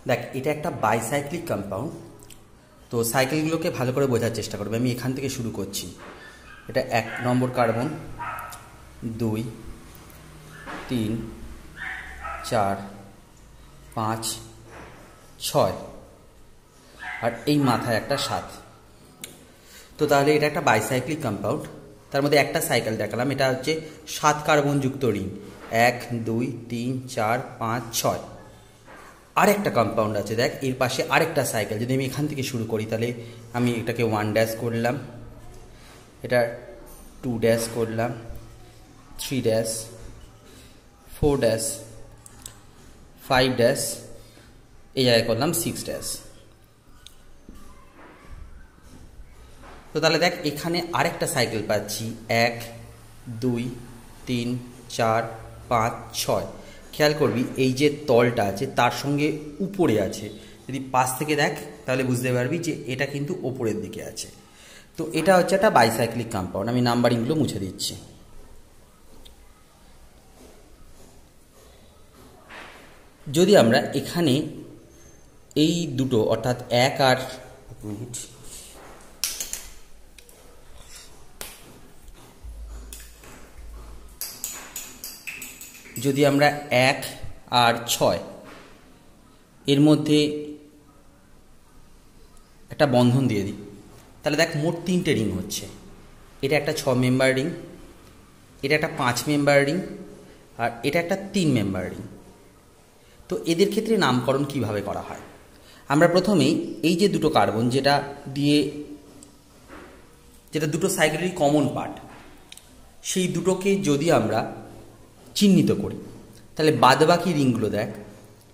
দেখ, এটা একটা বাইসাইক্লিক কম্পাউন্ড। তো সাইকেলগুলোকে ভালো করে বোঝার চেষ্টা করবে। আমি এখান থেকে শুরু করছি। এটা 1 নম্বর কার্বন, 2, 3, 4, 5, 6, আর এই মাথায় একটা 7। তো তাহলে এটা একটা বাইসাইক্লিক কম্পাউন্ড। তার মধ্যে একটা সাইকেল দেখালাম, এটা হচ্ছে 7 কার্বনযুক্ত রিং। 1, 2, 3, 4, 5, 6। আরেকটা কম্পাউন্ড আছে, দেখ এর পাশে আরেকটা সাইকেল। যদি আমি এখান থেকে শুরু করি তাহলে আমি এটাকে 1 ড্যাশ করলাম, এটা 2 ড্যাশ করলাম, 3 ড্যাশ, 4 ড্যাশ, 5 ড্যাশ, এই জায়গায় করলাম 6 ড্যাশ। তো তাহলে দেখ এখানে আরেকটা সাইকেল পাচ্ছি, 1, 2, 3, 4, 5, 6। খেয়াল করবি এই যে তলটা আছে তার সঙ্গে উপরে আছে। যদি পাশ থেকে দেখ তাহলে বুঝতে পারবি যে এটা কিন্তু ওপরের দিকে আছে। তো এটা হচ্ছে একটা বাইসাইক্লিক কম্পাউন্ড। আমি নাম্বারিংগুলো মুছে দিচ্ছি। যদি আমরা এখানে এই দুটো অর্থাৎ 1 আর যদি আমরা 1 আর 6 এর মধ্যে একটা বন্ধন দিয়ে দিই, তাহলে দেখ মোট 3টে রিং হচ্ছে। এটা একটা 6 মেম্বার রিং, এটা একটা 5 মেম্বার রিং, আর এটা একটা 3 মেম্বার রিং। তো এদের ক্ষেত্রে নামকরণ কিভাবে করা হয়? আমরা প্রথমেই এই যে দুটো কার্বন যেটা দুটো সাইকেলেরই কমন পার্ট, সেই দুটোকে যদি আমরা চিহ্নিত করি তাহলে বাদবাকি রিংগুলো দেখ,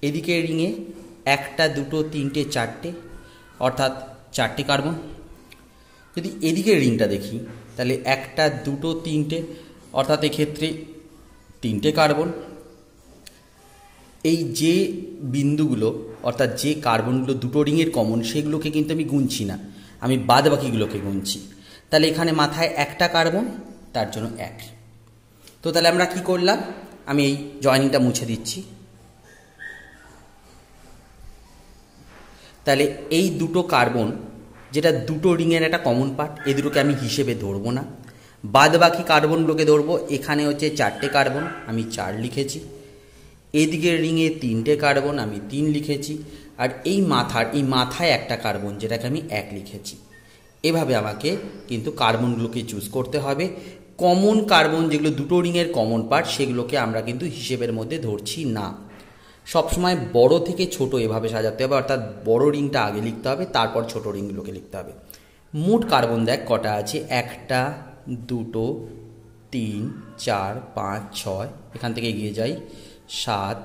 এদিকে রিংয়ে 1, 2, 3, 4, অর্থাৎ 4টে কার্বন। যদি এদিকে রিংটা দেখি তাহলে 1, 2, 3, অর্থাৎ এক্ষেত্রে 3টে কার্বন। এই যে বিন্দুগুলো অর্থাৎ যে কার্বনগুলো দুটো রিংয়ের কমন সেগুলোকে কিন্তু আমি গুনছি না, আমি বাদবাকিগুলোকে গুনছি। তাহলে এখানে মাথায় একটা কার্বন, তার জন্য 1। তো তাহলে আমরা কি করলাম, আমি এই জয়েনিংটা মুছে দিচ্ছি। তাহলে এই দুটো কার্বন যেটা দুটো রিংয়ের একটা কমন পার্ট, এই দুটোকে আমি হিসেবে ধরবো না, বাদ বাকি কার্বনগুলোকে ধরবো। এখানে হচ্ছে 4টে কার্বন, আমি 4 লিখেছি। এদিকের রিংয়ে 3টে কার্বন, আমি 3 লিখেছি। আর এই মাথায় একটা কার্বন যেটাকে আমি 1 লিখেছি। এভাবে আমাকে কিন্তু কার্বনগুলোকে চুজ করতে হবে। কমন কার্বন যেগুলো দুটো রিংয়ের কমন পার্ট সেগুলোকে আমরা কিন্তু হিসেবের মধ্যে ধরছি না। সবসময় বড় থেকে ছোট এভাবে সাজাতে হবে, অর্থাৎ বড় রিংটা আগে লিখতে হবে, তারপর ছোট রিংগুলোকে লিখতে হবে। মোট কার্বন দেখ কটা আছে, 1, 2, 3, 4, 5, 6, এখান থেকে এগিয়ে যাই 7,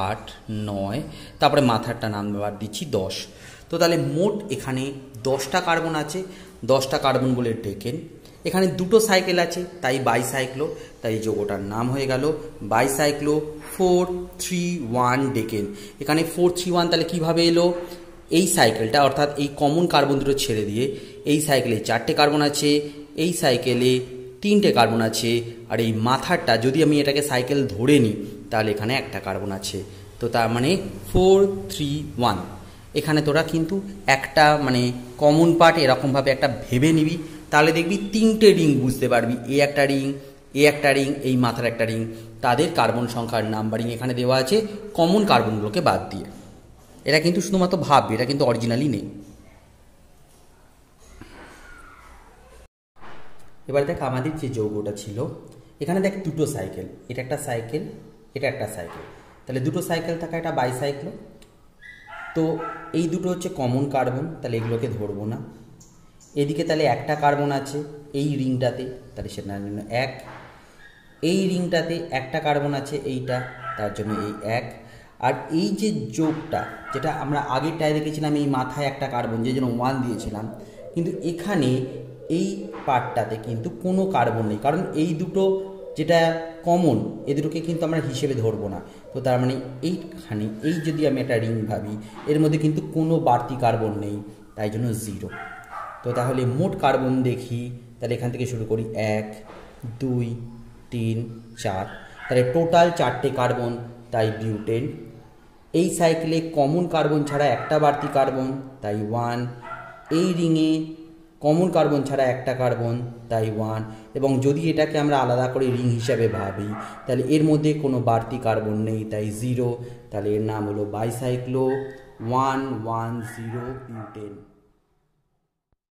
8, 9, তারপরে মাথারটা নাম্বার দিচ্ছি 10। তো তাহলে মোট এখানে 10টা কার্বন আছে। 10টা কার্বন বলে ডেকেন। এখানে দুটো সাইকেল আছে তাই বাইসাইক্লো, তাই যৌগটার নাম হয়ে গেল বাইসাইক্লো 431 ডেকেন। এখানে 431 তাহলে কিভাবে এলো, এই সাইকেলটা অর্থাৎ এই কমন কার্বন দুটো ছেড়ে দিয়ে এই সাইকেলে 4টে কার্বন আছে, এই সাইকেলে 3টে কার্বন আছে, আর এই মাথারটা যদি আমি এটাকে সাইকেল ধরে নিই তাহলে এখানে একটা কার্বন আছে। তো তার মানে 431। এখানে তোরা কিন্তু একটা মানে কমন পার্ট এরকমভাবে একটা ভেবে নিবি, তাহলে দেখবি 3টে রিং বুঝতে পারবি। এ একটা রিং, এ একটা রিং, এই মাথার একটা রিং, তাদের কার্বন সংখ্যার নাম্বারিং এখানে দেওয়া আছে কমন কার্বনগুলোকে বাদ দিয়ে। এটা কিন্তু শুধুমাত্র ভাববি, এটা কিন্তু অরিজিনালি নেই। এবার দেখ আমাদের যে যৌগটা ছিল, এখানে দেখ দুটো সাইকেল, এটা একটা সাইকেল, এটা একটা সাইকেল। তাহলে দুটো সাইকেল থাকা এটা বাইসাইক্লো। তো এই দুটো হচ্ছে কমন কার্বন, তাহলে এগুলোকে ধরবো না। এদিকে তাহলে একটা কার্বন আছে এই রিংটাতে, তাহলে সেটার জন্য 1। এই রিংটাতে একটা কার্বন আছে এইটা, তার জন্য এই 1। আর এই যে যোগটা যেটা আমরা আগেরটায় দেখেছিলাম এই মাথায় একটা কার্বন যে জন্য 1 দিয়েছিলাম, কিন্তু এখানে এই পার্টটাতে কিন্তু কোনো কার্বন নেই, কারণ এই দুটো যেটা কমন এই দুটোকে কিন্তু আমরা হিসেবে ধরবো না। তো তার মানে এইখানে এই যদি আমি একটা রিং ভাবি এর মধ্যে কিন্তু কোনো বাড়তি কার্বন নেই, তাই জন্য 0। তো তাহলে মোট কার্বন দেখি, তাহলে এখান থেকে শুরু করি 1, 2, 3, 4, তাহলে টোটাল 4টে কার্বন, তাই বিউটেন। এই সাইকেলে কমন কার্বন ছাড়া একটা বাড়তি কার্বন, তাই 1। এই রিংয়ে কমন কার্বন ছাড়া একটা কার্বন, তাই 1। এবং যদি এটাকে আমরা আলাদা করে রিং হিসাবে ভাবি তাহলে এর মধ্যে কোনো বাড়তি কার্বন নেই, তাই 0। তাহলে এর নাম হলো বাইসাইক্লো 1,1,0 বিউটেন।